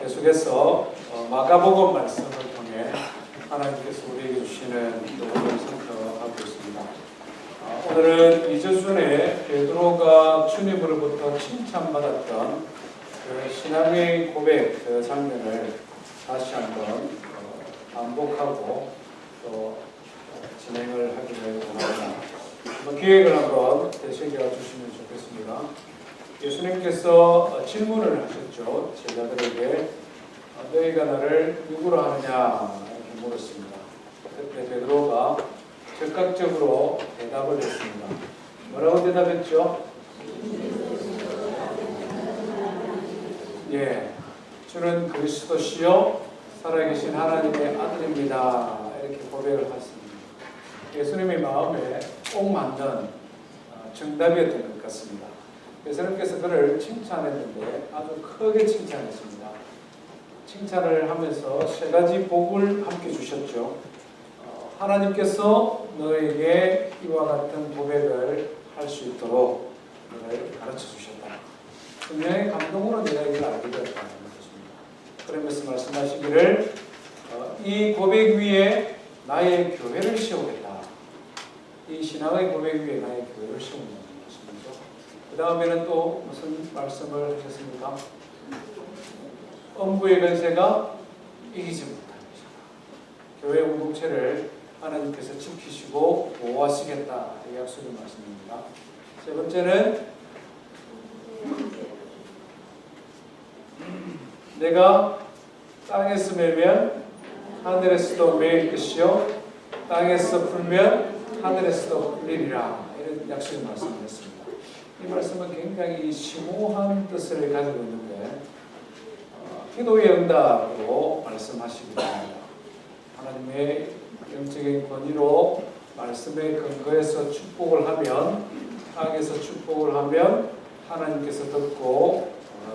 계속해서 마가복음 말씀을 통해 하나님께서 우리에게 주시는 복음을 살펴하고 있습니다. 오늘은 2주 전에 베드로가 주님으로부터 칭찬받았던 그 신앙의 고백 그 장면을 다시 한번 반복하고 또 진행을 하기를 원합니다. 기획을 한번 되새겨 주시면 좋겠습니다. 예수님께서 질문을 하셨죠. 제자들에게 너희가 나를 누구로 하느냐 이렇게 물었습니다. 그때 베드로가 즉각적으로 대답을 했습니다. 뭐라고 대답했죠? 예, 주는 그리스도시요 살아계신 하나님의 아들입니다. 이렇게 고백을 했습니다. 예수님의 마음에 꼭 맞는 정답이었던 것 같습니다. 예수님께서 그를 칭찬했는데 아주 크게 칭찬했습니다. 칭찬을 하면서 세 가지 복을 함께 주셨죠. 하나님께서 너에게 이와 같은 고백을 할 수 있도록 너를 가르쳐 주셨다. 분명히 감동으로 내가 이걸 알게 되었다는 것입니다. 그러면서 말씀하시기를 이 고백 위에 나의 교회를 세우겠다. 이 신앙의 고백 위에 나의 교회를 세운다는 것입니다. 그 다음에는 또 무슨 말씀을 하셨습니까? 음부의 권세가 이기지 못하는 것이다. 교회 공동체를 하나님께서 지키시고 보호하시겠다. 이 약속의 말씀입니다. 세 번째는 내가 땅에서 매면 하늘에서도 매일 것이요 땅에서 풀면 하늘에서도 풀리리라. 이런 약속의 말씀을 했습니다. 이 말씀은 굉장히 심오한 뜻을 가지고 있는데 기도의 응답으로 말씀하시기도 합니다. 하나님의 영적인 권위로 말씀의 근거에서 축복을 하면 땅에서 축복을 하면 하나님께서 듣고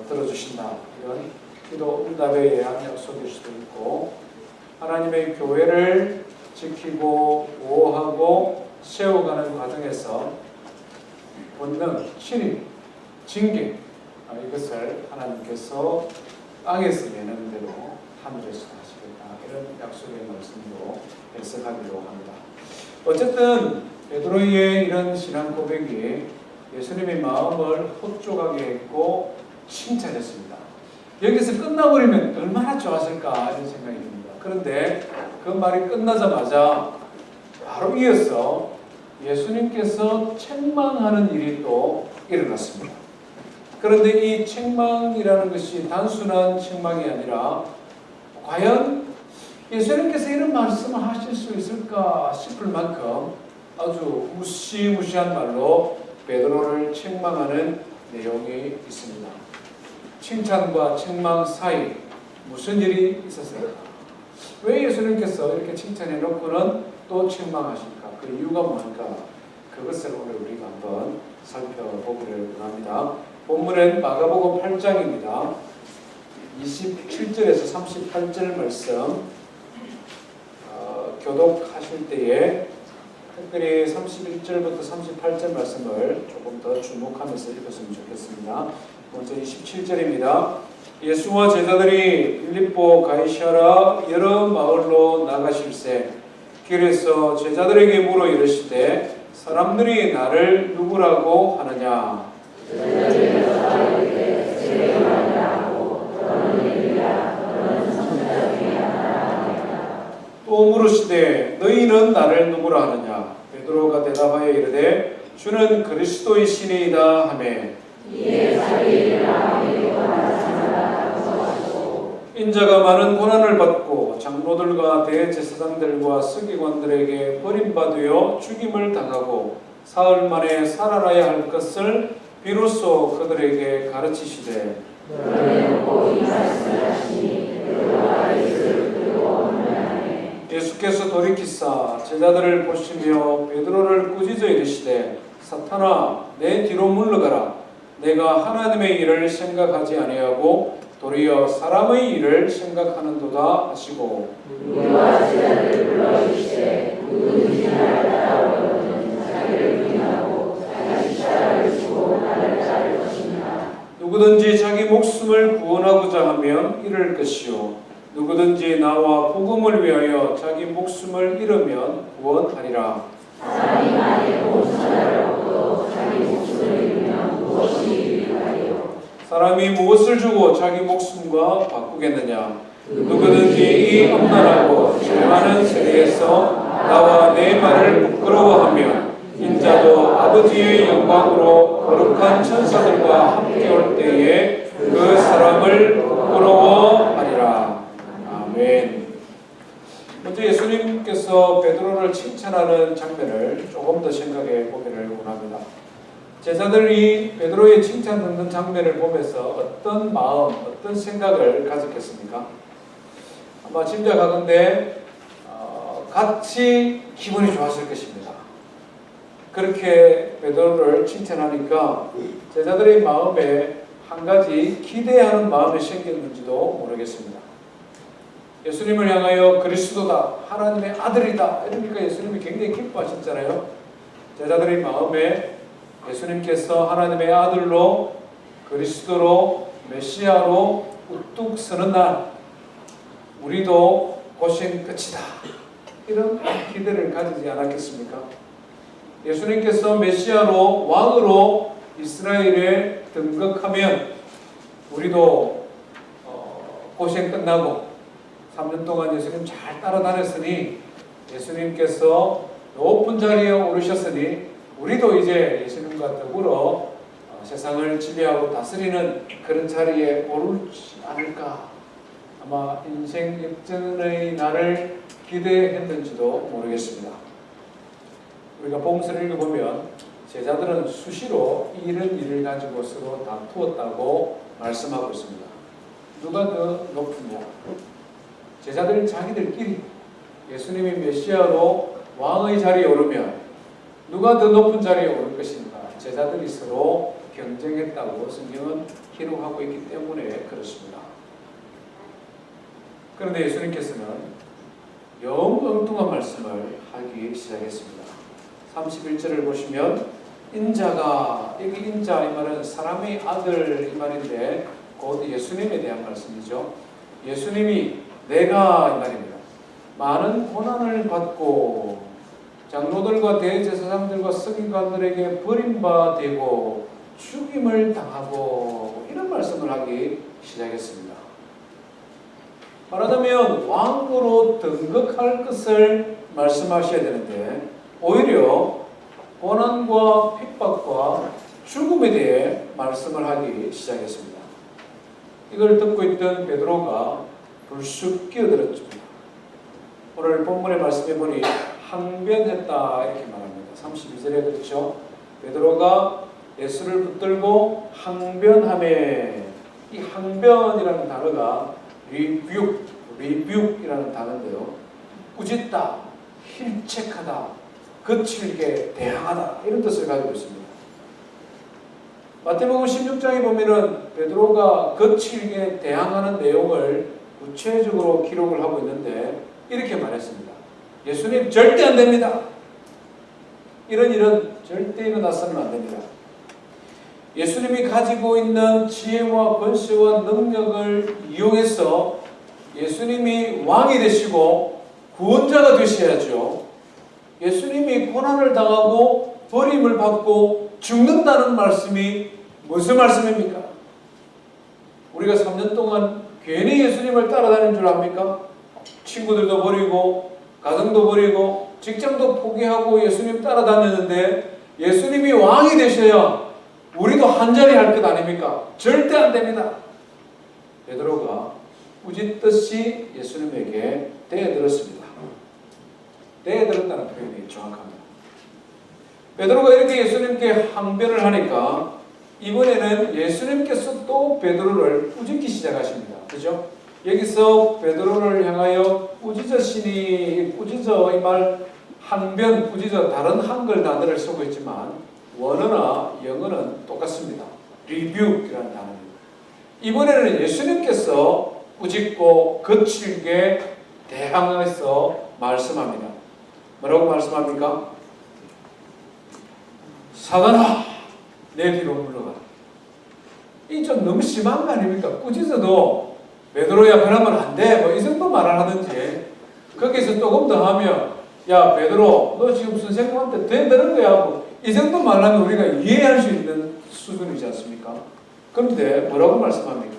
들어주신다. 이런 기도 응답에 의한 약속일 수도 있고 하나님의 교회를 지키고 보호하고 세워가는 과정에서 본능, 신임, 징계 이것을 하나님께서 땅에서 내는 대로 하늘에서 하시겠다. 이런 약속의 말씀으로 해석하기로 합니다. 어쨌든 베드로의 이런 신앙 고백이 예수님의 마음을 호족하게 했고 칭찬했습니다. 여기서 끝나버리면 얼마나 좋았을까 이런 생각이 듭니다. 그런데 그 말이 끝나자마자 바로 이어서 예수님께서 책망하는 일이 또 일어났습니다. 그런데 이 책망이라는 것이 단순한 책망이 아니라 과연 예수님께서 이런 말씀을 하실 수 있을까 싶을 만큼 아주 무시무시한 말로 베드로를 책망하는 내용이 있습니다. 칭찬과 책망 사이 무슨 일이 있었을까? 왜 예수님께서 이렇게 칭찬해 놓고는 또 책망하실까? 그 이유가 뭘까? 그것을 오늘 우리가 한번 살펴보기를 원합니다. 본문은 마가복음 8장입니다. 27절에서 38절 말씀 교독하실 때에 특별히 31절부터 38절 말씀을 조금 더 주목하면서 읽었으면 좋겠습니다. 먼저 27절입니다. 예수와 제자들이 빌립보 가이사랴 여러 마을로 나가실새 길에서 제자들에게 물어 이르시되 사람들이 나를 누구라고 하느냐? 또 물으시되 너희는 나를 누구라 하느냐? 베드로가 대답하여 이르되 주는 그리스도이시니이다 하매 인자가 많은 고난을 받고 장로들과 대제사장들과 서기관들에게 버림받으여 죽임을 당하고 사흘 만에 살아나야 할 것을 비로소 그들에게 가르치시되 예수께서 돌이키사 제자들을 보시며 베드로를 꾸짖어 이르시되 사탄아 내 뒤로 물러가라. 내가 하나님의 일을 생각하지 아니하고 도리어 사람의 일을 생각하는도다 하시고 우리와 제자들을 불러주시되 누구든지 나를 따라오려거든 자기를 부인하고 자기 십자가를 지고 나를 따를 것이니라. 누구든지 자기 목숨을 구원하고자 하면 잃을 것이요 누구든지 나와 복음을 위하여 자기 목숨을 잃으면 구원하리라. 사람이 만일 온 천하를 얻고 자기 목숨을 잃으면 무엇이 유익하리요? 사람이 무엇을 주고 자기 목숨과 바꾸겠느냐? 누구든지 이 험난하고 질많은 세대에서 나와 내 말을 부끄러워하면 인자도 아버지의 영광으로 거룩한 천사들과 함께 올 때에 그 사람을 부끄러워하리라. 아멘. 먼저 예수님께서 베드로를 칭찬하는 장면을 조금 더 생각해 보기를 원합니다. 제자들이 베드로의 칭찬 듣는 장면을 보면서 어떤 마음, 어떤 생각을 가졌겠습니까? 아마 짐작하건대 같이 기분이 좋았을 것입니다. 그렇게 베드로를 칭찬하니까 제자들의 마음에 한 가지 기대하는 마음이 생겼는지도 모르겠습니다. 예수님을 향하여 그리스도다, 하나님의 아들이다 이러니까 예수님이 굉장히 기뻐하셨잖아요. 제자들의 마음에 예수님께서 하나님의 아들로 그리스도로 메시아로 우뚝 서는 날 우리도 고생 끝이다 이런 기대를 가지지 않았겠습니까? 예수님께서 메시아로 왕으로 이스라엘에 등극하면 우리도 고생 끝나고 3년 동안 예수님 잘 따라다녔으니 예수님께서 높은 자리에 오르셨으니 우리도 이제 예수님과 더불어 세상을 지배하고 다스리는 그런 자리에 오르지 않을까. 아마 인생 역전의 날을 기대했는지도 모르겠습니다. 우리가 복음서를 읽어보면 제자들은 수시로 이런 일을 가지고 서로 다투었다고 말씀하고 있습니다. 누가 더 높으냐? 제자들 자기들끼리 예수님이 메시아로 왕의 자리에 오르면 누가 더 높은 자리에 오를 것인가? 제자들이 서로 경쟁했다고 성경은 기록하고 있기 때문에 그렇습니다. 그런데 예수님께서는 영 엉뚱한 말씀을 하기 시작했습니다. 31절을 보시면 인자가, 여기 인자 이 말은 사람의 아들 이 말인데 곧 예수님에 대한 말씀이죠. 예수님이 내가 이 말입니다. 많은 고난을 받고 장로들과 대제사장들과 서기관들에게 버림받고 죽임을 당하고 이런 말씀을 하기 시작했습니다. 말하자면 왕으로 등극할 것을 말씀하셔야 되는데 오히려 고난과 핍박과 죽음에 대해 말씀을 하기 시작했습니다. 이걸 듣고 있던 베드로가 불쑥 끼어들었습니다. 오늘 본문의 말씀해 보니 항변했다 이렇게 말합니다. 32절에 그렇죠. 베드로가 예수를 붙들고 항변하매, 이 항변이라는 단어가 리뷰이라는 단어인데요. 꾸짖다, 힐책하다, 거칠게 대항하다 이런 뜻을 가지고 있습니다. 마태복음 16장에 보면은 베드로가 거칠게 대항하는 내용을 구체적으로 기록을 하고 있는데 이렇게 말했습니다. 예수님 절대 안 됩니다. 이런 일은 절대 일어나서는 안 됩니다. 예수님이 가지고 있는 지혜와 권세와 능력을 이용해서 예수님이 왕이 되시고 구원자가 되셔야죠. 예수님이 고난을 당하고 버림을 받고 죽는다는 말씀이 무슨 말씀입니까? 우리가 3년 동안 괜히 예수님을 따라다닌 줄 압니까? 친구들도 버리고 가정도 버리고 직장도 포기하고 예수님 따라다녔는데 예수님이 왕이 되셔야 우리도 한자리 할 것 아닙니까? 절대 안 됩니다. 베드로가 꾸짖듯이 예수님에게 대들었습니다. 대들었다는 표현이 정확합니다. 베드로가 이렇게 예수님께 항변을 하니까 이번에는 예수님께서 또 베드로를 꾸짖기 시작하십니다. 그죠? 여기서 베드로를 향하여 꾸짖으시니, 꾸짖어 이 말 항변, 꾸짖어 다른 한글 단어를 쓰고 있지만 원어나 영어는 똑같습니다. 리뷰라는 단어입니다. 이번에는 예수님께서 꾸짖고 거칠게 대항해서 말씀합니다. 뭐라고 말씀합니까? 사단아, 내 뒤로 물러가라. 이 좀 너무 심한 거 아닙니까? 꾸짖어도 베드로야 그러면 안 돼. 뭐 이 정도 말을 하든지 거기서 조금 더 하면 야 베드로 너 지금 선생님한테 대드는 거야. 뭐 이 정도 말하면 우리가 이해할 수 있는 수준이지 않습니까? 그런데 뭐라고 말씀합니까?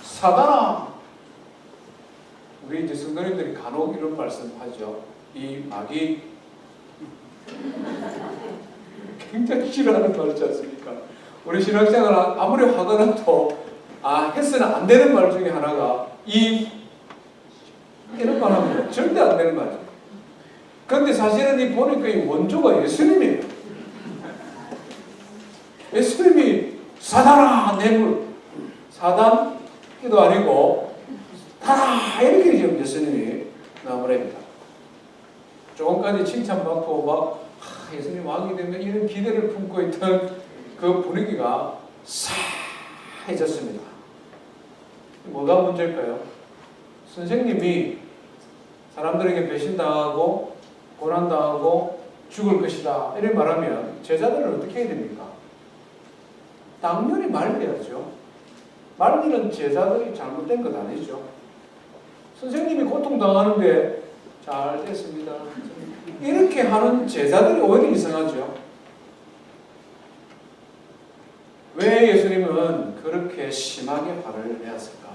사단아. 우리 이제 성도님들이 간혹 이런 말씀하죠. 이 마귀 굉장히 싫어하는 말이지 않습니까? 우리 신학생활 아무리 화가 나도 해서는 안 되는 말 중에 하나가 이런 말 하면 절대 안 되는 말이에요. 그런데 사실은 이 보니까 이 원조가 예수님이에요. 예수님이 사단아 내물 사단기도 아니고 다 이렇게 지금 예수님이 나무랍니다. 조금까지 칭찬받고 막 예수님 왕이 되면 이런 기대를 품고 있던 그 분위기가 싸해졌습니다. 뭐가 문제일까요? 선생님이 사람들에게 배신당하고 고난당하고 죽을 것이다 이렇게 말하면 제자들은 어떻게 해야 됩니까? 당연히 말려야죠. 말리는 제자들이 잘못된 것 아니죠. 선생님이 고통당하는데 잘 됐습니다. 이렇게 하는 제자들이 오히려 이상하죠. 왜 예수님은 그렇게 심하게 화를 내었을까?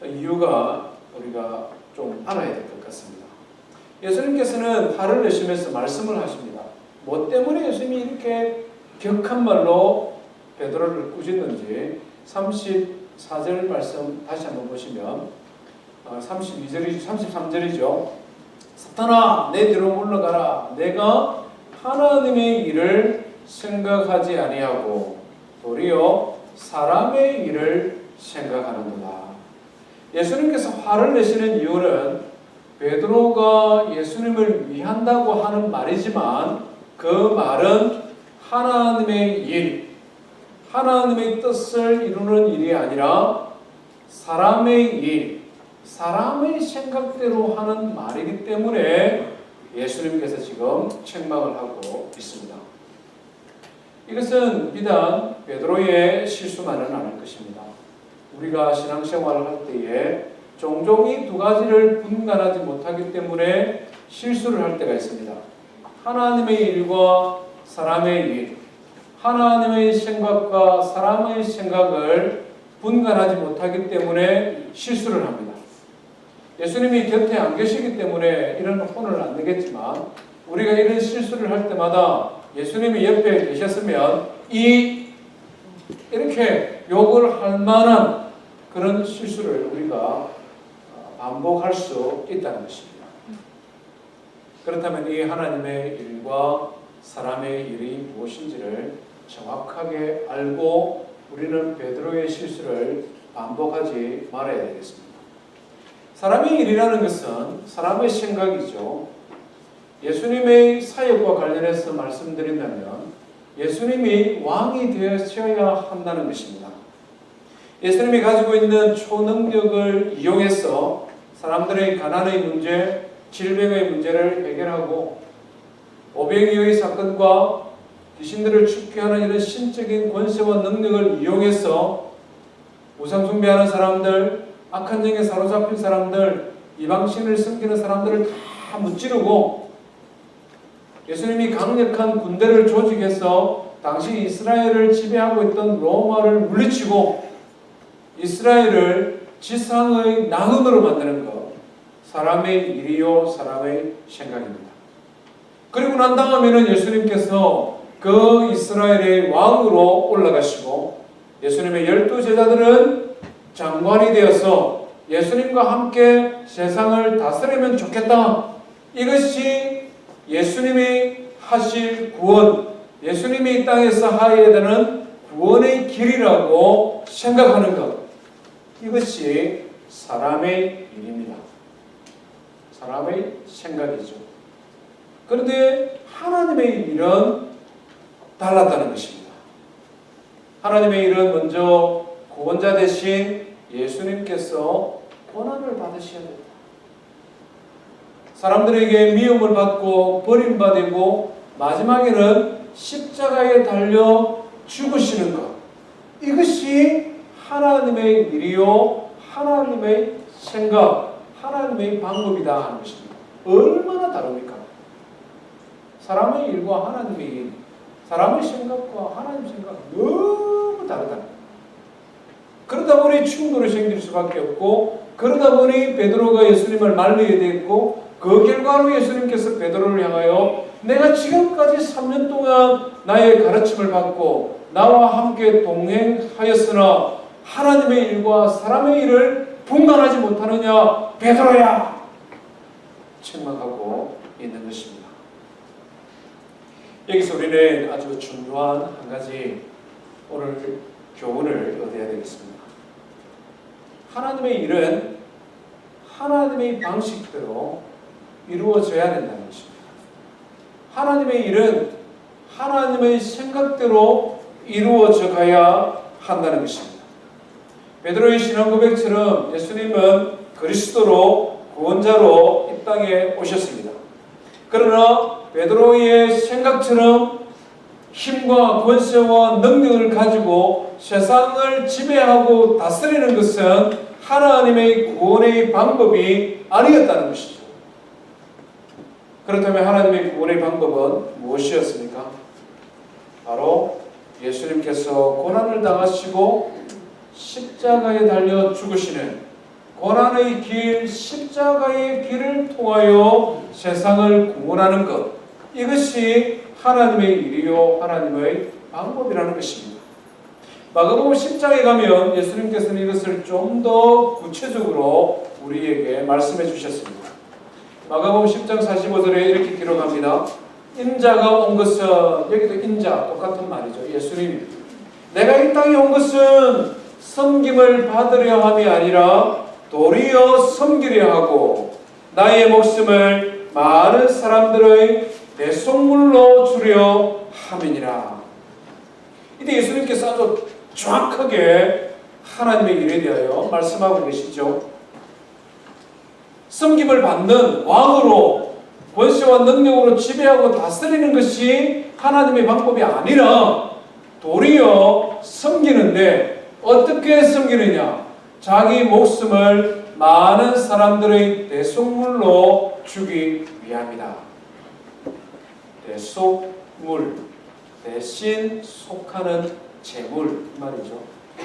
이유가 우리가 좀 알아야 될 것 같습니다. 예수님께서는 화를 내시면서 말씀을 하십니다. 뭐 때문에 예수님이 이렇게 격한 말로 베드로를 꾸짖는지 34절 말씀 다시 한번 보시면 33절이죠. 사탄아 내 뒤로 물러가라. 내가 하나님의 일을 생각하지 아니하고 도리어 사람의 일을 생각하는도다. 예수님께서 화를 내시는 이유는 베드로가 예수님을 위한다고 하는 말이지만 그 말은 하나님의 일, 하나님의 뜻을 이루는 일이 아니라 사람의 일, 사람의 생각대로 하는 말이기 때문에 예수님께서 지금 책망을 하고 있습니다. 이것은 비단 베드로의 실수만은 아닐 것입니다. 우리가 신앙생활을 할 때에 종종 이 두 가지를 분간하지 못하기 때문에 실수를 할 때가 있습니다. 하나님의 일과 사람의 일, 하나님의 생각과 사람의 생각을 분간하지 못하기 때문에 실수를 합니다. 예수님이 곁에 안 계시기 때문에 이런 혼을 안 내겠지만 우리가 이런 실수를 할 때마다 예수님이 옆에 계셨으면 이렇게 욕을 할 만한 그런 실수를 우리가 반복할 수 있다는 것입니다. 그렇다면 이 하나님의 일과 사람의 일이 무엇인지를 정확하게 알고 우리는 베드로의 실수를 반복하지 말아야 되겠습니다. 사람의 일이라는 것은 사람의 생각이죠. 예수님의 사역과 관련해서 말씀드린다면 예수님이 왕이 되셔야 한다는 것입니다. 예수님이 가지고 있는 초능력을 이용해서 사람들의 가난의 문제, 질병의 문제를 해결하고 오병이어의 사건과 귀신들을 축제하는 이런 신적인 권세와 능력을 이용해서 우상숭배하는 사람들, 악한 영에 사로잡힌 사람들, 이방신을 섬기는 사람들을 다 무찌르고 예수님이 강력한 군대를 조직해서 당시 이스라엘을 지배하고 있던 로마를 물리치고 이스라엘을 지상의 나은으로 만드는 것, 사람의 일이요 사람의 생각입니다. 그리고 난 다음에는 예수님께서 그 이스라엘의 왕으로 올라가시고 예수님의 12제자들은 장관이 되어서 예수님과 함께 세상을 다스리면 좋겠다. 이것이 예수님이 하실 구원, 예수님이 이 땅에서 하여야 되는 구원의 길이라고 생각하는 것, 이것이 사람의 일입니다. 사람의 생각이죠. 그런데 하나님의 일은 달랐다는 것입니다. 하나님의 일은 먼저 구원자 대신 예수님께서 고난을 받으셔야 된다. 사람들에게 미움을 받고 버림받고 마지막에는 십자가에 달려 죽으시는 것, 이것이 하나님의 일이요, 하나님의 생각, 하나님의 방법이다 하는 것입니다. 얼마나 다릅니까? 사람의 일과 하나님의 일, 사람의 생각과 하나님의 생각 너무 다르다. 그러다 보니 충돌이 생길 수밖에 없고, 그러다 보니 베드로가 예수님을 말려야 되겠고, 그 결과로 예수님께서 베드로를 향하여 내가 지금까지 3년 동안 나의 가르침을 받고 나와 함께 동행하였으나 하나님의 일과 사람의 일을 분간하지 못하느냐 베드로야, 책망하고 있는 것입니다. 여기서 우리는 아주 중요한 한 가지 오늘 교훈을 얻어야 되겠습니다. 하나님의 일은 하나님의 방식대로 이루어져야 된다는 것입니다. 하나님의 일은 하나님의 생각대로 이루어져 가야 한다는 것입니다. 베드로의 신앙 고백처럼 예수님은 그리스도로 구원자로 이 땅에 오셨습니다. 그러나 베드로의 생각처럼 힘과 권세와 능력을 가지고 세상을 지배하고 다스리는 것은 하나님의 구원의 방법이 아니었다는 것이죠. 그렇다면 하나님의 구원의 방법은 무엇이었습니까? 바로 예수님께서 고난을 당하시고 십자가에 달려 죽으시는 고난의 길, 십자가의 길을 통하여 세상을 구원하는 것, 이것이 하나님의 일이요, 하나님의 방법이라는 것입니다. 마가복음 10장에 가면 예수님께서는 이것을 좀 더 구체적으로 우리에게 말씀해 주셨습니다. 마가복음 10장 45절에 이렇게 기록합니다. 인자가 온 것은, 여기도 인자 똑같은 말이죠. 예수님, 내가 이 땅에 온 것은 섬김을 받으려 함이 아니라 도리어 섬기려 하고 나의 목숨을 많은 사람들의 대속물로 주려 함이니라. 이때 예수님께서 아주 정확하게 하나님의 일에 대하여 말씀하고 계시죠. 섬김을 받는 왕으로 권세와 능력으로 지배하고 다스리는 것이 하나님의 방법이 아니라 도리어 섬기는데, 어떻게 섬기느냐? 자기 목숨을 많은 사람들의 대속물로 주기 위함이다. 대속물, 대신 속하는 제물 말이죠.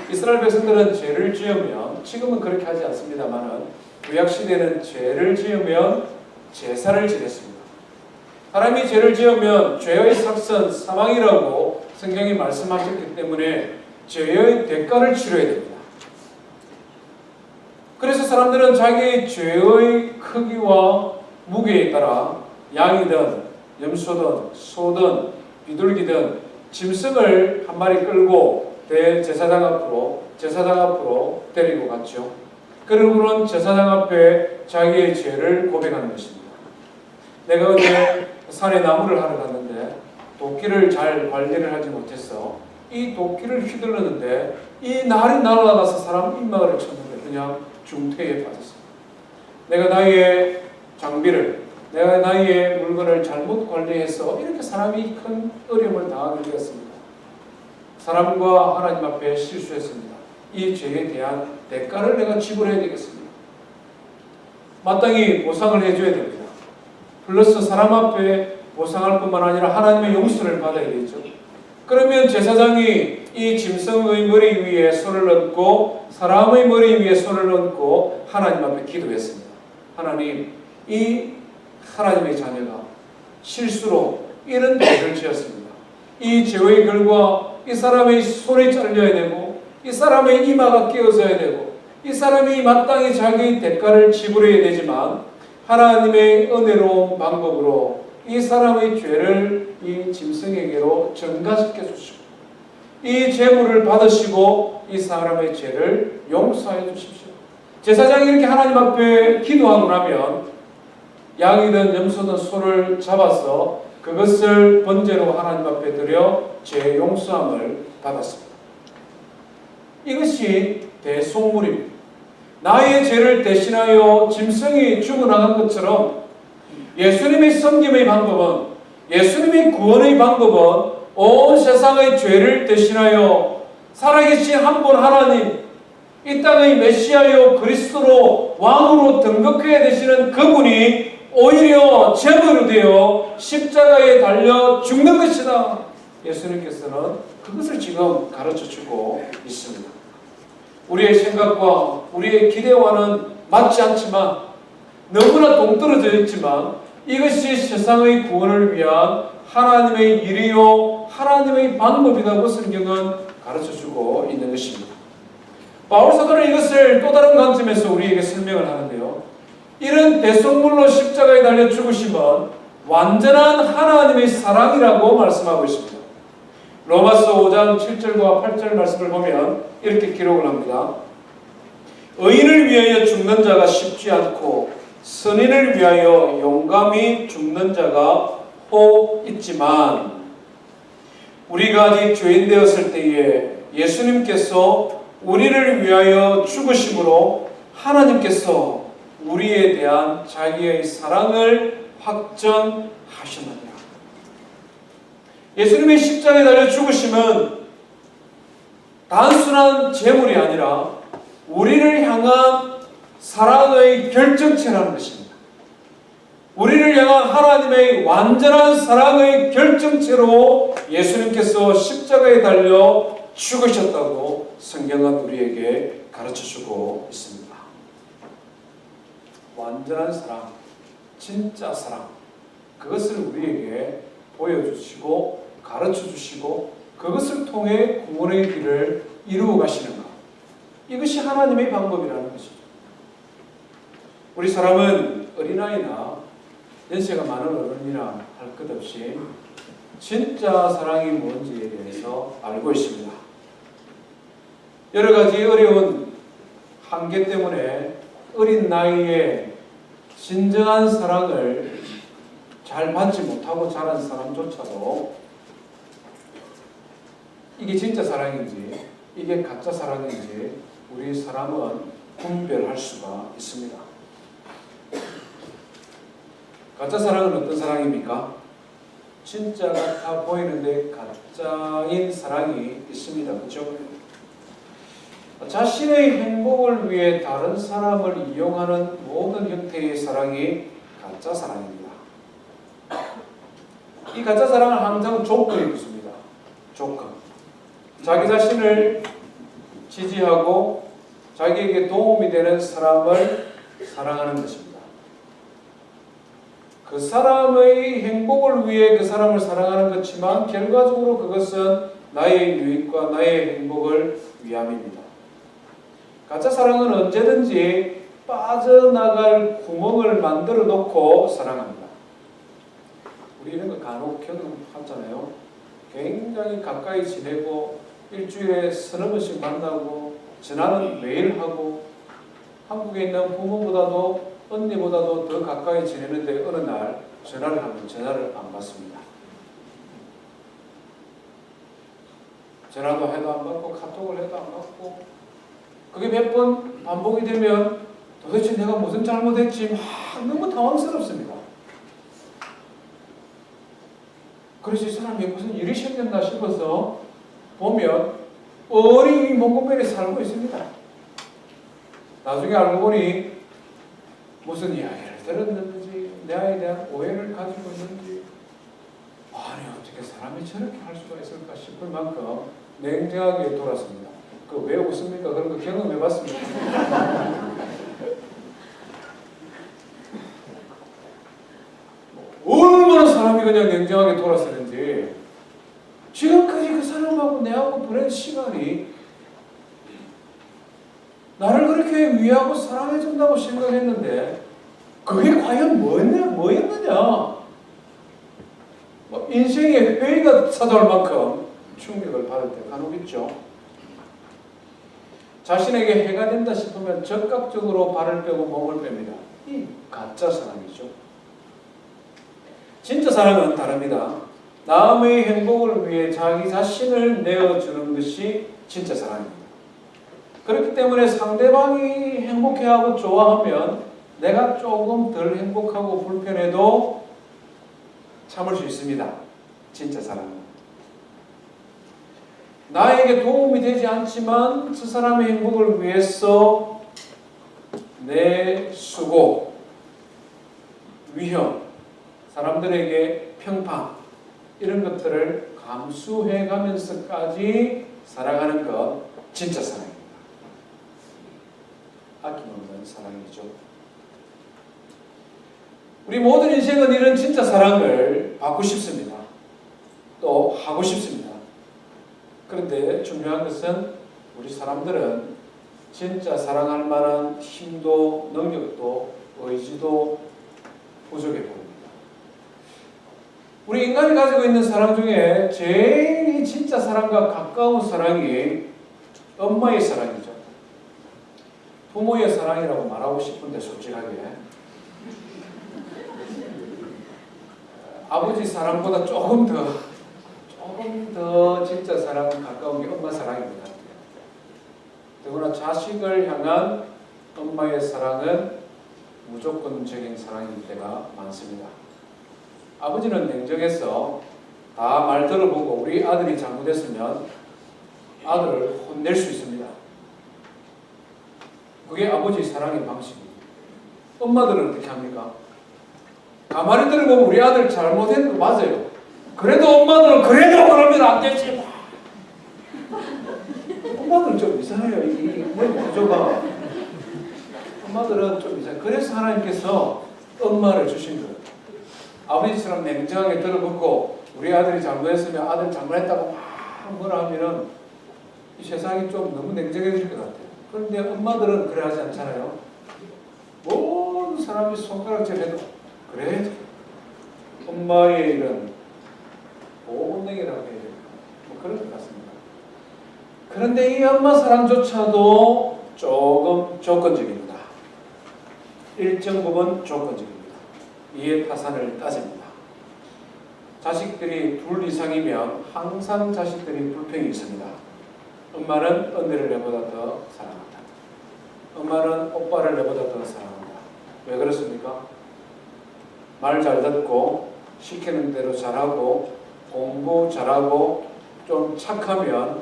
이스라엘 백성들은 죄를 지으면, 지금은 그렇게 하지 않습니다만은 구약시대는 죄를 지으면 제사를 지냈습니다. 사람이 죄를 지으면 죄의 삭선, 사망이라고 성경이 말씀하셨기 때문에 죄의 대가를 치러야 됩니다. 그래서 사람들은 자기의 죄의 크기와 무게에 따라 양이든 염소든 소든 비둘기든 짐승을 한 마리 끌고 제사장 앞으로 데리고 갔죠. 그러고는 제사장 앞에 자기의 죄를 고백하는 것입니다. 내가 어제 산에 나무를 하러 갔는데 도끼를 잘 관리를 하지 못해서 이 도끼를 휘둘렀는데 이 날이 날아가서 사람 입마를 쳤는데 그냥 중태에 빠졌습니다. 내가 나의 장비를, 내가 나의 물건을 잘못 관리해서 이렇게 사람이 큰 어려움을 당하게 되었습니다. 사람과 하나님 앞에 실수했습니다. 이 죄에 대한 대가를 내가 지불해야 되겠습니다. 마땅히 보상을 해줘야 됩니다. 플러스 사람 앞에 보상할 뿐만 아니라 하나님의 용서를 받아야 되죠. 그러면 제사장이 이 짐승의 머리 위에 손을 얹고 사람의 머리 위에 손을 얹고 하나님 앞에 기도했습니다. 하나님, 이 하나님의 자녀가 실수로 이런 죄를 지었습니다. 이 죄의 결과 이 사람의 손이 잘려야 되고 이 사람의 이마가 깨어져야 되고 이 사람이 마땅히 자기 대가를 지불해야 되지만 하나님의 은혜로운 방법으로 이 사람의 죄를 이 짐승에게로 전가시켜 주시고 이 제물을 받으시고 이 사람의 죄를 용서해 주십시오. 제사장이 이렇게 하나님 앞에 기도하고 나면 양이든 염소든 소를 잡아서 그것을 번제로 하나님 앞에 드려 죄 용서함을 받았습니다. 이것이 대속물입니다. 나의 죄를 대신하여 짐승이 죽어나간 것처럼 예수님의 섬김의 방법은, 예수님의 구원의 방법은 온 세상의 죄를 대신하여 살아계신 한 분 하나님, 이 땅의 메시아요 그리스도로 왕으로 등극해야 되시는 그분이 오히려 제물이 되어 십자가에 달려 죽는 것이다. 예수님께서는 그것을 지금 가르쳐주고 있습니다. 우리의 생각과 우리의 기대와는 맞지 않지만, 너무나 동떨어져 있지만, 이것이 세상의 구원을 위한 하나님의 일이요 하나님의 방법이라고 성경은 가르쳐주고 있는 것입니다. 바울 사도는 이것을 또 다른 관점에서 우리에게 설명을 하는데요, 이런 대속물로 십자가에 달려 죽으심은 완전한 하나님의 사랑이라고 말씀하고 있습니다. 로마서 5장 7절과 8절 말씀을 보면 이렇게 기록을 합니다. 의인을 위하여 죽는 자가 쉽지 않고 선인을 위하여 용감히 죽는 자가 혹 있지만, 우리가 아직 죄인 되었을 때에 예수님께서 우리를 위하여 죽으심으로 하나님께서 우리에 대한 자기의 사랑을 확정하셨느니라. 예수님의 십자가에 달려 죽으심은 단순한 제물이 아니라 우리를 향한 사랑의 결정체라는 것입니다. 우리를 향한 하나님의 완전한 사랑의 결정체로 예수님께서 십자가에 달려 죽으셨다고 성경은 우리에게 가르쳐주고 있습니다. 완전한 사랑, 진짜 사랑, 그것을 우리에게 보여주시고 가르쳐주시고 그것을 통해 구원의 길을 이루어 가시는 것, 이것이 하나님의 방법이라는 것이죠. 우리 사람은 어린아이나 연세가 많은 어른이나 할 것 없이 진짜 사랑이 뭔지에 대해서 알고 있습니다. 여러 가지 어려운 한계 때문에 어린 나이에 진정한 사랑을 잘 받지 못하고 자란 사람조차도 이게 진짜 사랑인지 이게 가짜 사랑인지 우리 사람은 분별할 수가 있습니다. 가짜 사랑은 어떤 사랑입니까? 진짜 같아 보이는데 가짜인 사랑이 있습니다. 그렇죠? 자신의 행복을 위해 다른 사람을 이용하는 모든 형태의 사랑이 가짜 사랑입니다. 이 가짜 사랑은 항상 조건이 있습니다. 조건. 자기 자신을 지지하고 자기에게 도움이 되는 사람을 사랑하는 것입니다. 그 사람의 행복을 위해 그 사람을 사랑하는 것이지만 결과적으로 그것은 나의 유익과 나의 행복을 위함입니다. 가짜 사랑은 언제든지 빠져나갈 구멍을 만들어 놓고 사랑합니다. 우리 이런 거 간혹 경험하잖아요. 굉장히 가까이 지내고 일주일에 서너 번씩 만나고 전화는 매일 하고 한국에 있는 부모보다도 언니보다도 더 가까이 지내는데 어느 날 전화를 하면 전화를 안 받습니다. 전화도 해도 안 받고 카톡을 해도 안 받고, 그게 몇 번 반복이 되면 도대체 내가 무슨 잘못했지 막 너무 당황스럽습니다. 그래서 이 사람이 무슨 일이 생겼나 싶어서 보면 어린이 몽골별에 살고 있습니다. 나중에 알고 보니 무슨 이야기를 들었는지 나에 대한 오해를 가지고 있는지, 아니 어떻게 사람이 저렇게 할 수가 있을까 싶을 만큼 냉정하게 돌았습니다. 그 왜 웃습니까? 그런 거 경험해봤습니까? 얼마나 사람이 그냥 냉정하게 돌았었는지, 지금까지 그 사람하고 내하고 보낸 시간이 나를 그렇게 위하고 사랑해준다고 생각했는데 그게 과연 뭐였느냐? 인생의 회의가 찾아올 만큼 충격을 받을 때 간혹 있죠. 자신에게 해가 된다 싶으면 적극적으로 발을 빼고 몸을 뺍니다. 이 가짜 사랑이죠. 진짜 사랑은 다릅니다. 남의 행복을 위해 자기 자신을 내어주는 것이 진짜 사랑입니다. 그렇기 때문에 상대방이 행복해하고 좋아하면 내가 조금 덜 행복하고 불편해도 참을 수 있습니다. 진짜 사랑은. 나에게 도움이 되지 않지만 저 사람의 행복을 위해서 내 수고, 위험, 사람들에게 평판 이런 것들을 감수해 가면서까지 살아가는 것 진짜 사랑입니다. 아낌없는 사랑이죠. 우리 모든 인생은 이런 진짜 사랑을 받고 싶습니다. 또 하고 싶습니다. 그런데 중요한 것은 우리 사람들은 진짜 사랑할 만한 힘도 능력도 의지도 부족해 보입니다. 우리 인간이 가지고 있는 사랑 중에 제일 진짜 사랑과 가까운 사랑이 엄마의 사랑이죠. 부모의 사랑이라고 말하고 싶은데 솔직하게 아버지 사랑보다 조금 더 진짜 사랑 가까운 게 엄마 사랑입니다. 더구나 자식을 향한 엄마의 사랑은 무조건적인 사랑일 때가 많습니다. 아버지는 냉정해서 다 말 들어보고 우리 아들이 잘못했으면 아들을 혼낼 수 있습니다. 그게 아버지의 사랑의 방식입니다. 엄마들은 어떻게 합니까? 가만히 들어보면 우리 아들 잘못했는 거 맞아요. 그래도 엄마들은 그래도 그러면 안 되지. 엄마들은 좀 이상해요. 이 구조가. 엄마들은 좀 이상해요. 그래서 하나님께서 엄마를 주신 거예요. 아버지처럼 냉정하게 들어보고 우리 아들이 잘못했으면 아들 잘못했다고 막 뭐라 하면은 이 세상이 좀 너무 냉정해질 것 같아요. 그런데 엄마들은 그래 하지 않잖아요. 모든 사람이 손가락질해도 그래 엄마의 이런 본능이라고 해야 돼요. 뭐 그런 것 같습니다. 그런데 이 엄마 사랑조차도 조금 조건적입니다. 일정 부분 조건적입니다. 이해 타산을 따집니다. 자식들이 둘 이상이면 항상 자식들이 불평이 있습니다. 엄마는 언니를 내보다 더 사랑한다. 엄마는 오빠를 내보다 더 사랑한다. 왜 그렇습니까? 말 잘 듣고 시키는 대로 잘하고 공부 잘하고 좀 착하면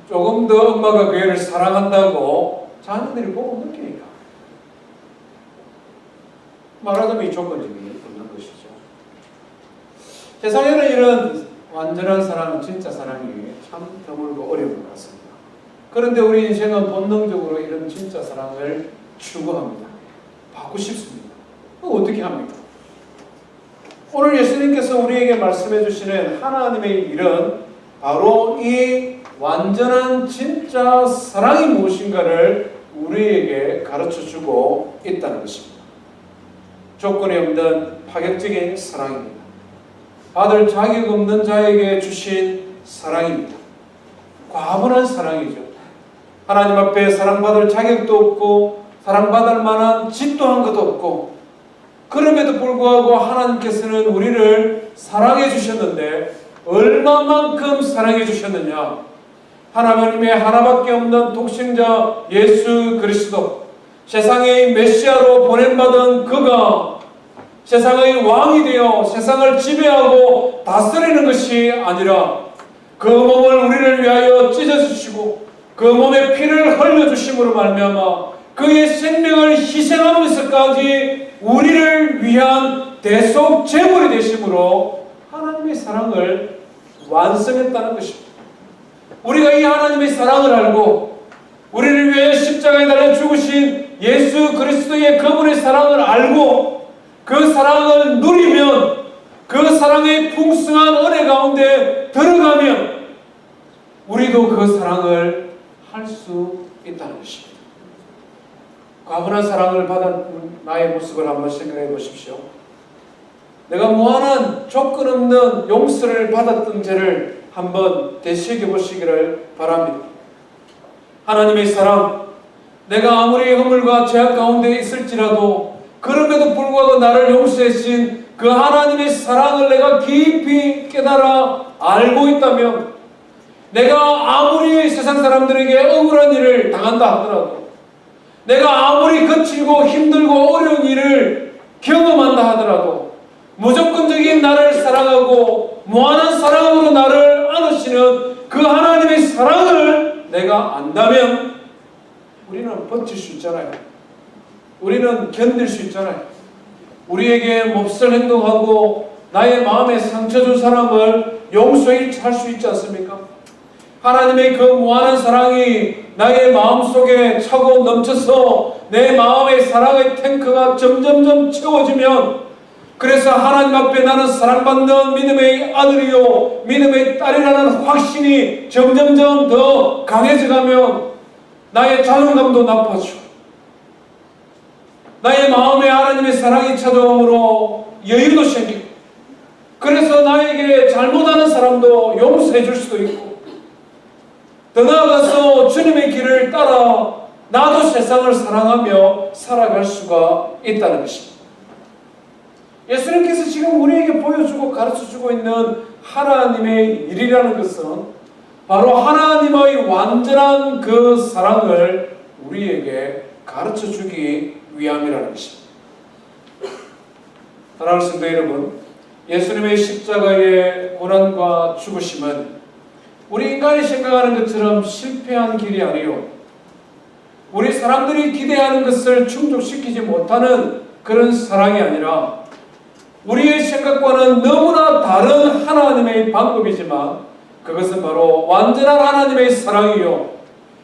조금 더 엄마가 그 애를 사랑한다고 자녀들이 보고 느끼니까. 말하자면 이 조건적이 있는 것이죠. 세상에는 이런 완전한 사랑, 진짜 사랑이 참 드물고 어려운 것 같습니다. 그런데 우리 인생은 본능적으로 이런 진짜 사랑을 추구합니다. 받고 싶습니다. 그럼 어떻게 합니까? 오늘 예수님께서 우리에게 말씀해 주시는 하나님의 일은 바로 이 완전한 진짜 사랑이 무엇인가를 우리에게 가르쳐주고 있다는 것입니다. 조건이 없는 파격적인 사랑입니다. 받을 자격 없는 자에게 주신 사랑입니다. 과분한 사랑이죠. 하나님 앞에 사랑받을 자격도 없고 사랑받을 만한 짓도 한 것도 없고 그럼에도 불구하고 하나님께서는 우리를 사랑해 주셨는데 얼마만큼 사랑해 주셨느냐? 하나님의 하나밖에 없는 독생자 예수 그리스도 세상의 메시아로 보냄받은 그가 세상의 왕이 되어 세상을 지배하고 다스리는 것이 아니라 그 몸을 우리를 위하여 찢어주시고 그 몸에 피를 흘려주심으로 말미암아 그의 생명을 희생하면서까지 우리를 위한 대속 제물이 되심으로 하나님의 사랑을 완성했다는 것입니다. 우리가 이 하나님의 사랑을 알고 우리를 위해 십자가에 달려 죽으신 예수 그리스도의 그분의 사랑을 알고 그 사랑을 누리면 그 사랑의 풍성한 은혜 가운데 들어가면 우리도 그 사랑을 할 수 있다는 것입니다. 과분한 사랑을 받은 나의 모습을 한번 생각해 보십시오. 내가 무한한 조건 없는 용서를 받았던 죄를 한번 되새겨 보시기를 바랍니다. 하나님의 사랑, 내가 아무리 허물과 죄악 가운데 있을지라도 그럼에도 불구하고 나를 용서해 주신 그 하나님의 사랑을 내가 깊이 깨달아 알고 있다면 내가 아무리 세상 사람들에게 억울한 일을 당한다 하더라도 내가 아무리 거칠고 힘들고 어려운 일을 경험한다 하더라도 무조건적인 나를 사랑하고 무한한 사랑으로 나를 안으시는 그 하나님의 사랑을 안다면 우리는 버틸 수 있잖아요. 우리는 견딜 수 있잖아요. 우리에게 몹쓸 행동하고 나의 마음에 상처 준 사람을 용서할 수 있지 않습니까? 하나님의 그 무한한 사랑이 나의 마음속에 차고 넘쳐서 내 마음의 사랑의 탱크가 점점점 채워지면, 그래서 하나님 앞에 나는 사랑받는 믿음의 아들이요 믿음의 딸이라는 확신이 점점점 더 강해져가면 나의 자존감도 높아지고 나의 마음에 하나님의 사랑이 찾아오므로 여유도 생기고, 그래서 나에게 잘못하는 사람도 용서해 줄 수도 있고, 더 나아가서 주님의 길을 따라 나도 세상을 사랑하며 살아갈 수가 있다는 것입니다. 예수님께서 지금 우리에게 보여주고 가르쳐주고 있는 하나님의 일이라는 것은 바로 하나님의 완전한 그 사랑을 우리에게 가르쳐주기 위함이라는 것입니다. 사랑하는 성도 여러분, 예수님의 십자가의 고난과 죽으심은 우리 인간이 생각하는 것처럼 실패한 길이 아니요, 우리 사람들이 기대하는 것을 충족시키지 못하는 그런 사랑이 아니라 우리의 생각과는 너무나 다른 하나님의 방법이지만 그것은 바로 완전한 하나님의 사랑이요,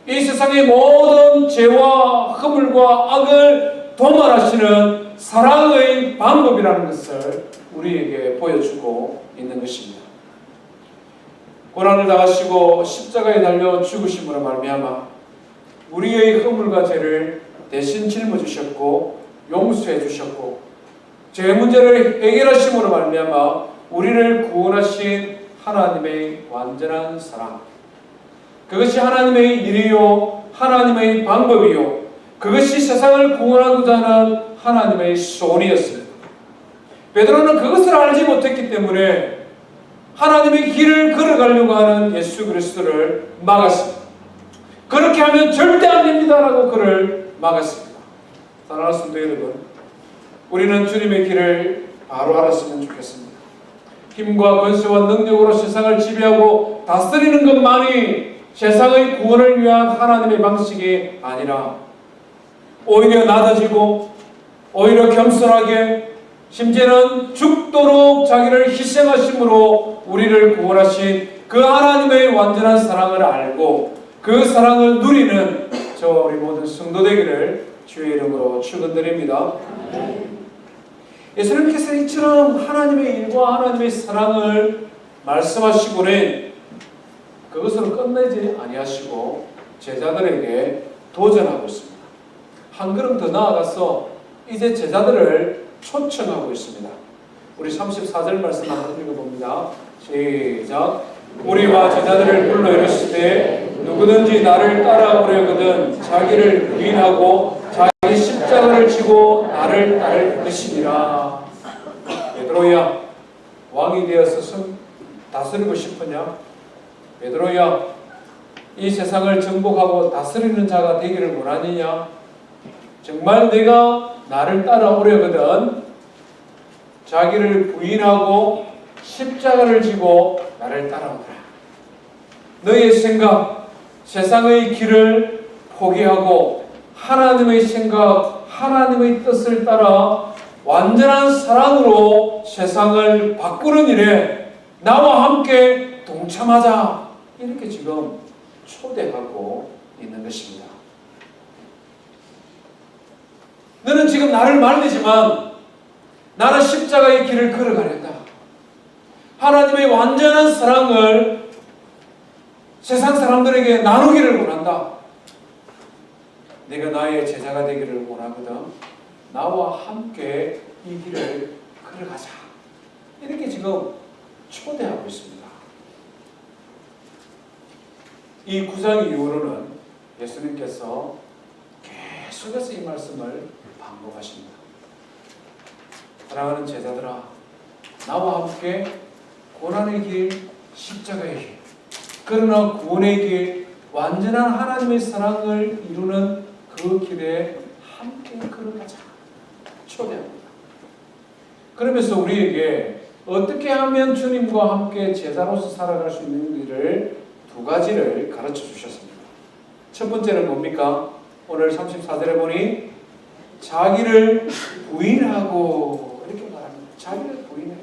이 세상의 모든 죄와 허물과 악을 도말하시는 사랑의 방법이라는 것을 우리에게 보여주고 있는 것입니다. 고난을 당하시고 십자가에 달려 죽으심으로 말미암아 우리의 허물과 죄를 대신 짊어지셨고 용서해 주셨고, 죄 문제를 해결하심으로 말미암아 우리를 구원하신 하나님의 완전한 사랑, 그것이 하나님의 일이요 하나님의 방법이요 그것이 세상을 구원하고자 하는 하나님의 소원이었습니다. 베드로는 그것을 알지 못했기 때문에 하나님의 길을 걸어가려고 하는 예수 그리스도를 막았습니다. 그렇게 하면 절대 안 됩니다라고 그를 막았습니다. 사랑하는 성도 여러분, 우리는 주님의 길을 바로 알았으면 좋겠습니다. 힘과 권세와 능력으로 세상을 지배하고 다스리는 것만이 세상의 구원을 위한 하나님의 방식이 아니라 오히려 낮아지고 오히려 겸손하게 심지어는 죽도록 자기를 희생하심으로 우리를 구원하신 그 하나님의 완전한 사랑을 알고 그 사랑을 누리는 저와 우리 모든 성도 되기를 주의 이름으로 축원드립니다. 예수님께서 이처럼 하나님의 일과 하나님의 사랑을 말씀하시고는 그것으로 끝내지 아니하시고 제자들에게 도전하고 있습니다. 한 걸음 더 나아가서 이제 제자들을 초청하고 있습니다. 우리 34절 말씀 한번 읽어봅니다. 시작. 우리와 제자들을 불러 이르시되 누구든지 나를 따라오려거든 자기를 부인하고 자기 십자가를 지고 나를 따를 것이니라. 베드로야, 왕이 되어서 다스리고 싶으냐? 베드로야, 이 세상을 정복하고 다스리는 자가 되기를 원하느냐? 정말 내가 나를 따라오려거든 자기를 부인하고 십자가를 지고 나를 따라오라. 너의 생각, 세상의 길을 포기하고 하나님의 생각, 하나님의 뜻을 따라 완전한 사랑으로 세상을 바꾸는 일에 나와 함께 동참하자. 이렇게 지금 초대하고 있는 것입니다. 너는 지금 나를 말리지만 나는 십자가의 길을 걸어가겠다. 하나님의 완전한 사랑을 세상 사람들에게 나누기를 원한다. 내가 나의 제자가 되기를 원하거든. 나와 함께 이 길을 걸어가자. 이렇게 지금 초대하고 있습니다. 이 9장 이후로는 예수님께서 계속해서 이 말씀을 반복하십니다. 사랑하는 제자들아, 나와 함께 고난의 길, 십자가의 길, 그러나 구원의 길, 완전한 하나님의 사랑을 이루는 그 길에 함께 걸어가자. 초대합니다. 그러면서 우리에게 어떻게 하면 주님과 함께 제자로서 살아갈 수 있는지를 두 가지를 가르쳐 주셨습니다. 첫 번째는 뭡니까? 오늘 34절에 보니 자기를 부인하고 이렇게 말합니다. 자기를 부인해.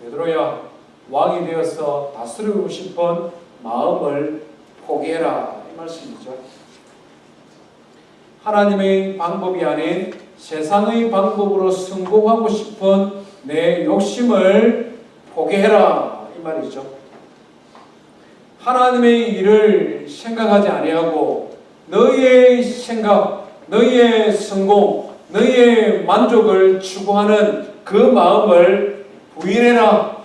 베드로야, 왕이 되어서 다스리고 싶은 마음을 포기해라, 이 말씀이죠. 하나님의 방법이 아닌 세상의 방법으로 성공하고 싶은 내 욕심을 포기해라, 이 말이죠. 하나님의 일을 생각하지 아니하고 너희의 생각, 너희의 성공, 너희의 만족을 추구하는 그 마음을 부인해라.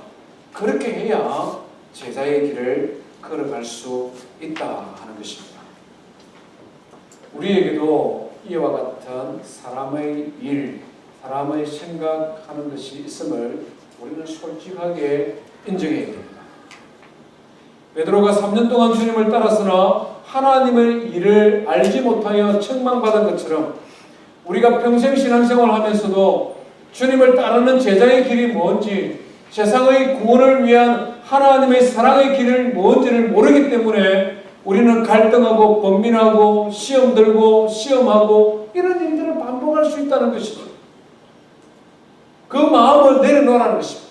그렇게 해야 제자의 길을 걸어갈 수 있다 하는 것입니다. 우리에게도 이와 같은 사람의 일, 사람의 생각하는 것이 있음을 우리는 솔직하게 인정해야 됩니다. 베드로가 3년 동안 주님을 따랐으나 하나님의 일을 알지 못하여 책망받은 것처럼 우리가 평생 신앙생활 하면서도 주님을 따르는 제자의 길이 뭔지, 세상의 구원을 위한 하나님의 사랑의 길을 뭔지를 모르기 때문에 우리는 갈등하고 번민하고 시험 들고 시험하고 이런 일들을 반복할 수 있다는 것이죠. 그 마음을 내려놓으라는 것입니다.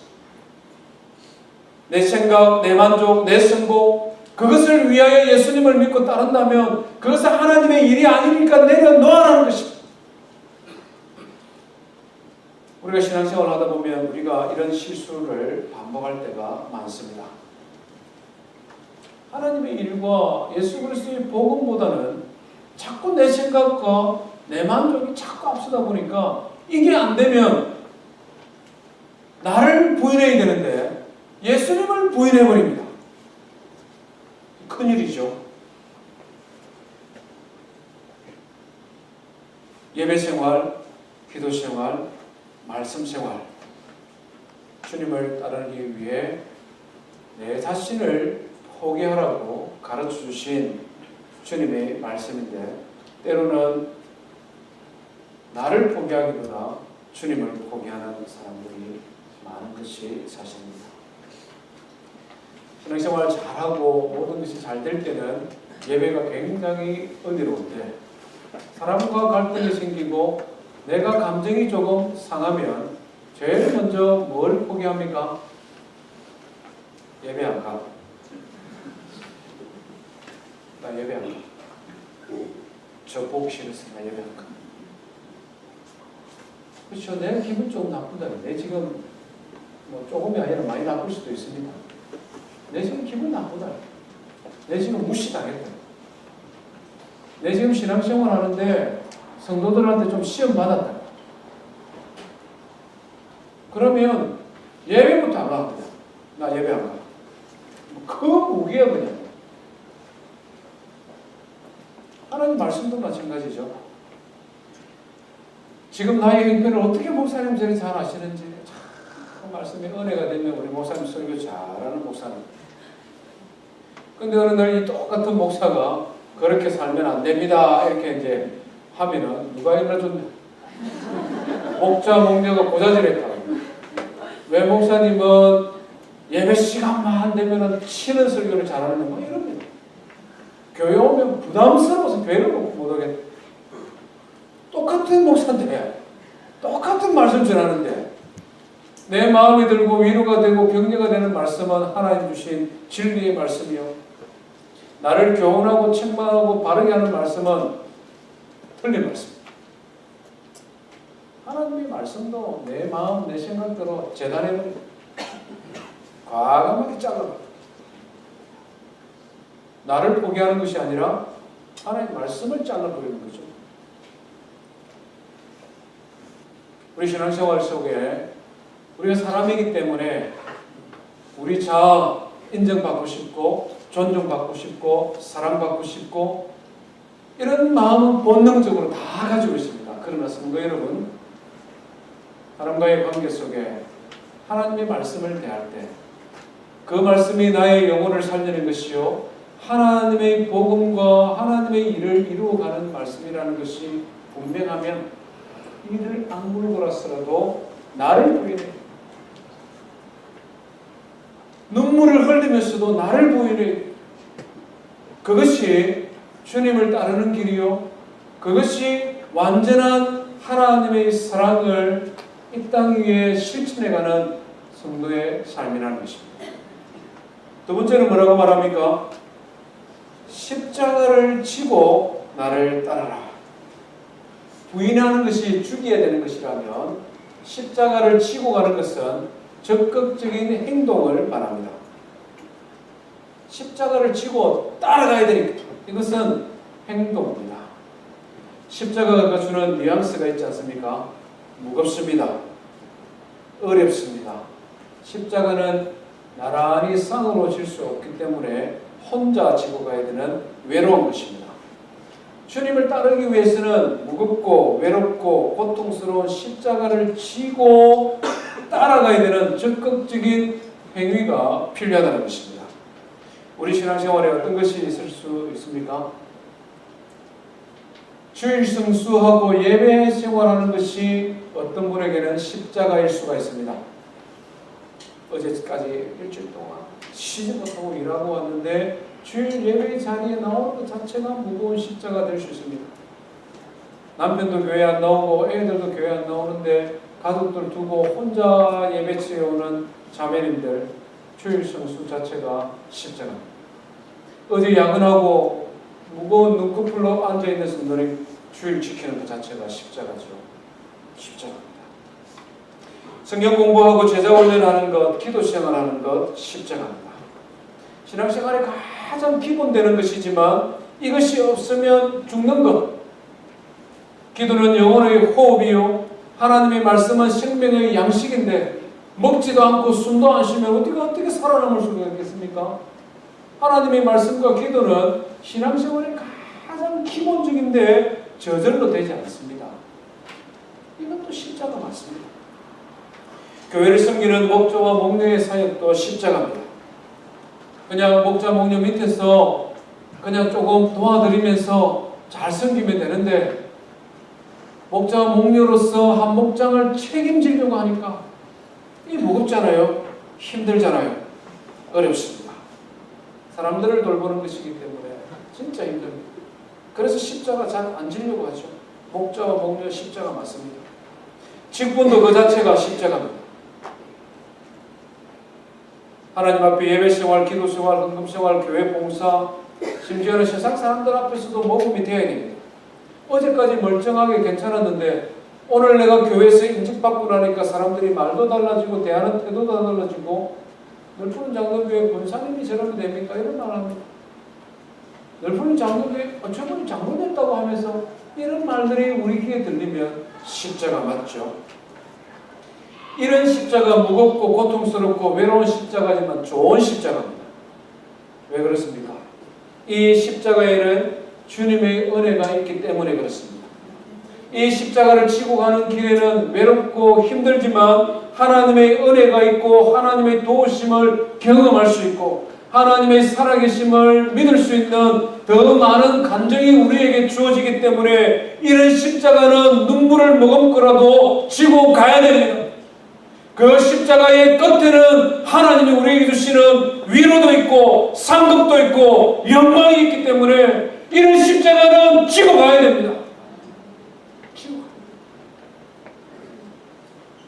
내 생각, 내 만족, 내 성공, 그것을 위하여 예수님을 믿고 따른다면 그것은 하나님의 일이 아니니까 내려놓으라는 것입니다. 우리가 신앙생활을 하다 보면 우리가 이런 실수를 반복할 때가 많습니다. 하나님의 일과 예수 그리스도의 복음보다는 자꾸 내 생각과 내 만족이 자꾸 앞서다 보니까 이게 안 되면 나를 부인해야 되는데 예수님을 부인해버립니다. 큰일이죠. 예배생활, 기도생활, 말씀생활, 주님을 따르기 위해 내 자신을 포기하라고 가르쳐 주신 주님의 말씀인데 때로는 나를 포기하기보다 주님을 포기하는 사람들이 많은 것이 사실입니다. 신앙생활 잘하고 모든 것이 잘 될 때는 예배가 굉장히 은혜로운데 사람과 갈등이 생기고 내가 감정이 조금 상하면 제일 먼저 뭘 포기합니까? 예배 안 가. 나 예배 안 가. 저 보기 싫어서 나 예배 안 가. 그렇죠. 내 기분 조금 나쁘다. 내 지금 뭐 조금이 아니라 많이 나쁠 수도 있습니다. 내 지금 기분 나쁘다. 내 지금 무시당했다. 내 지금 신앙생활 하는데 성도들한테 좀 시험 받았다. 그러면 예배부터 안 갑니다. 나 예배 안 가. 그 무기야 그냥. 하나님 말씀도 마찬가지죠. 지금 나의 형편을 어떻게 목사님들이 잘 아시는지 참 말씀이 은혜가 되면 우리 목사님 설교 잘하는 목사님. 근데 어느 날 이 똑같은 목사가 그렇게 살면 안 됩니다. 이렇게 이제 하면은 누가 일러줬냐? 목자, 목녀가 고자질했다. 왜 목사님은 예배 시간만 되면은 치는 설교를 잘하는 뭐 이럽니다. 교회 오면 부담스러워서 교회를 못 오겠다. 똑같은 목사인데, 똑같은 말씀 전하는데, 내 마음이 들고 위로가 되고 격려가 되는 말씀은 하나님 주신 진리의 말씀이요. 나를 교훈하고 책망하고 바르게 하는 말씀은 틀린 말씀. 하나님의 말씀도 내 마음, 내 생각대로 재단해버립니다. 과감하게 잘라버립니다. 나를 포기하는 것이 아니라 하나님의 말씀을 잘라버리는 거죠. 우리 신앙생활 속에 우리가 사람이기 때문에 우리 자아 인정받고 싶고 존중받고 싶고 사랑받고 싶고 이런 마음은 본능적으로 다 가지고 있습니다. 그러나 성도 여러분, 사람과의 관계 속에 하나님의 말씀을 대할 때 그 말씀이 나의 영혼을 살리는 것이요 하나님의 복음과 하나님의 일을 이루어가는 말씀이라는 것이 분명하면 이를 악물고라서라도 나를 부인해. 눈물을 흘리면서도 나를 부인해. 그것이 주님을 따르는 길이요. 그것이 완전한 하나님의 사랑을 이 땅 위에 실천해가는 성도의 삶이라는 것입니다. 두 번째는 뭐라고 말합니까? 십자가를 지고 나를 따르라. 부인하는 것이 죽여야 되는 것이라면 십자가를 지고 가는 것은 적극적인 행동을 말합니다. 십자가를 지고 따라가야 되니까 이것은 행동입니다. 십자가가 주는 뉘앙스가 있지 않습니까? 무겁습니다. 어렵습니다. 십자가는 나란히 쌍으로 질 수 없기 때문에 혼자 지고 가야 되는 외로운 것입니다. 주님을 따르기 위해서는 무겁고 외롭고 고통스러운 십자가를 지고 따라가야 되는 적극적인 행위가 필요하다는 것입니다. 우리 신앙생활에 어떤 것이 있을 수 있습니까? 주일 성수하고 예배 생활하는 것이 어떤 분에게는 십자가일 수가 있습니다. 어제까지 일주일 동안 쉬지 못하고 일하고 왔는데 주일 예배 자리에 나오는 것 자체가 무거운 십자가 될 수 있습니다. 남편도 교회 안 나오고 애들도 교회 안 나오는데 가족들 두고 혼자 예배치에 오는 자매님들, 주일 성수 자체가 십자가입니다. 어제 야근하고 무거운 눈꺼풀로 앉아있는 성도들이 주일 지키는 것 자체가 십자가죠. 십자가입니다. 성경 공부하고 제자 훈련하는 것, 기도 생활하는 것, 십자가입니다. 신앙생활의 가장 기본되는 것이지만 이것이 없으면 죽는 것. 기도는 영혼의 호흡이요, 하나님의 말씀은 생명의 양식인데 먹지도 않고 숨도 안 쉬면 어떻게 살아남을 수가 있겠습니까? 하나님의 말씀과 기도는 신앙생활의 가장 기본적인데 저절로 되지 않습니다. 이것도 십자가 맞습니다. 교회를 섬기는 목자와 목녀의 사역도 십자가입니다. 그냥 목자 목녀 밑에서 그냥 조금 도와드리면서 잘 섬기면 되는데 목자와 목녀로서 한 목장을 책임지려고 하니까 이 무겁잖아요. 힘들잖아요. 어렵습니다. 사람들을 돌보는 것이기 때문에 진짜 힘듭니다. 그래서 십자가 잘 안 지려고 하죠. 목자와 목녀 십자가 맞습니다. 직분도 그 자체가 십자가입니다. 하나님 앞에 예배생활, 기도생활, 헌금생활, 교회 봉사, 심지어는 세상 사람들 앞에서도 모범이 되어야 됩니다. 어제까지 멀쩡하게 괜찮았는데 오늘 내가 교회에서 인직받고 나니까 사람들이 말도 달라지고 대하는 태도도 달라지고 늘푸른 장로교회 권사님이 저러면 됩니까? 이런 말 합니다. 늘푸른 장로교회 저분이 장로 됐다고 하면서 이런 말들이 우리 귀에 들리면 십자가 맞죠? 이런 십자가 무겁고 고통스럽고 외로운 십자가지만 좋은 십자가입니다. 왜 그렇습니까? 이 십자가에는 주님의 은혜가 있기 때문에 그렇습니다. 이 십자가를 지고 가는 길에는 외롭고 힘들지만 하나님의 은혜가 있고 하나님의 도우심을 경험할 수 있고 하나님의 살아계심을 믿을 수 있는 더 많은 간증이 우리에게 주어지기 때문에 이런 십자가는 눈물을 머금고라도 지고 가야 됩니다. 그 십자가의 끝에는 하나님이 우리에게 주시는 위로도 있고 상급도 있고 영광이 있기 때문에 이런 십자가는 지고 가야 됩니다. 지고 가야 됩니다.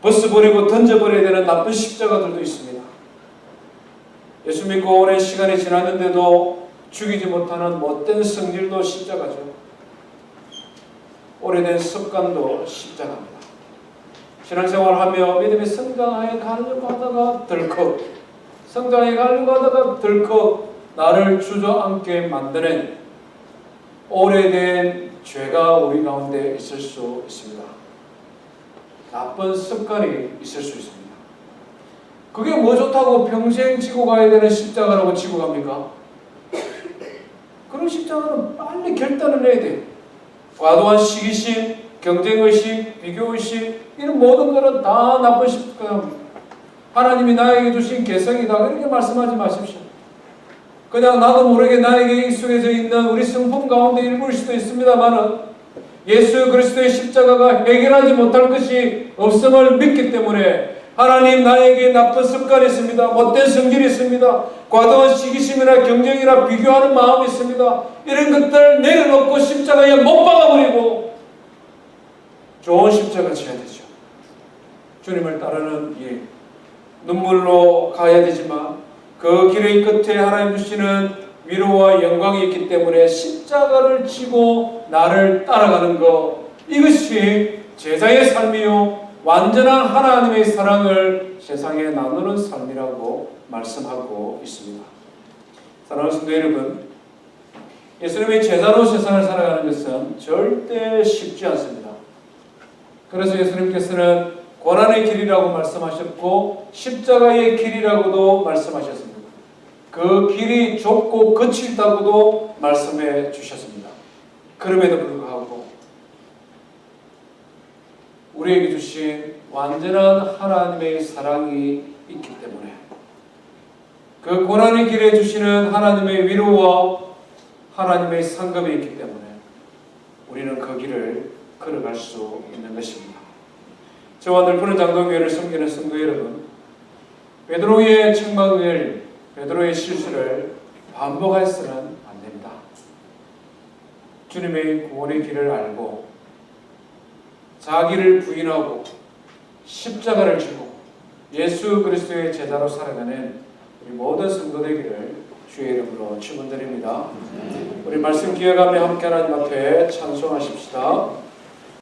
벗어버리고 던져버려야 되는 나쁜 십자가들도 있습니다. 예수 믿고 오랜 시간이 지났는데도 죽이지 못하는 못된 성질도 십자가죠. 오래된 습관도 십자가입니다. 신앙생활하며 믿음의 성장하여 가려고 하다가 덜컥, 성장해 가려고 하다가 덜컥 나를 주저앉게 만드는 오래된 죄가 우리 가운데 있을 수 있습니다. 나쁜 습관이 있을 수 있습니다. 그게 뭐 좋다고 평생 지고 가야 되는 십자가라고 지고 갑니까? 그런 십자가는 빨리 결단을 내야 돼요. 과도한 시기심, 경쟁의식, 비교의식 이런 모든 것은 다 나쁜 습관입니다. 하나님이 나에게 주신 개성이다 그렇게 말씀하지 마십시오. 그냥 나도 모르게 나에게 익숙해져 있는 우리 성품 가운데 일부일 수도 있습니다만은 예수 그리스도의 십자가가 해결하지 못할 것이 없음을 믿기 때문에 하나님, 나에게 나쁜 습관이 있습니다. 못된 성질이 있습니다. 과도한 시기심이나 경쟁이나 비교하는 마음이 있습니다. 이런 것들 내려놓고 십자가에 못 박아버리고 좋은 십자가 져야 되죠. 주님을 따르는 길, 눈물로 가야 되지만 그 길의 끝에 하나님 주시는 위로와 영광이 있기 때문에 십자가를 지고 나를 따라가는 것, 이것이 제자의 삶이요 완전한 하나님의 사랑을 세상에 나누는 삶이라고 말씀하고 있습니다. 사랑하는 성도 여러분, 예수님의 제자로 세상을 살아가는 것은 절대 쉽지 않습니다. 그래서 예수님께서는 고난의 길이라고 말씀하셨고 십자가의 길이라고도 말씀하셨습니다. 그 길이 좁고 거칠다고도 말씀해 주셨습니다. 그럼에도 불구하고 우리에게 주신 완전한 하나님의 사랑이 있기 때문에 그 고난의 길에 주시는 하나님의 위로와 하나님의 상급이 있기 때문에 우리는 그 길을 걸어갈 수 있는 것입니다. 저와 늘 푸른 장로교회를 섬기는 성도 여러분, 베드로의 책망을, 베드로의 실수를 반복해서는 안 됩니다. 주님의 구원의 길을 알고 자기를 부인하고 십자가를 지고 예수 그리스도의 제자로 살아가는 우리 모든 성도 되기를 주의 이름으로 축원드립니다. 우리 말씀 기억하며 함께 하나님 앞에 찬송하십시다.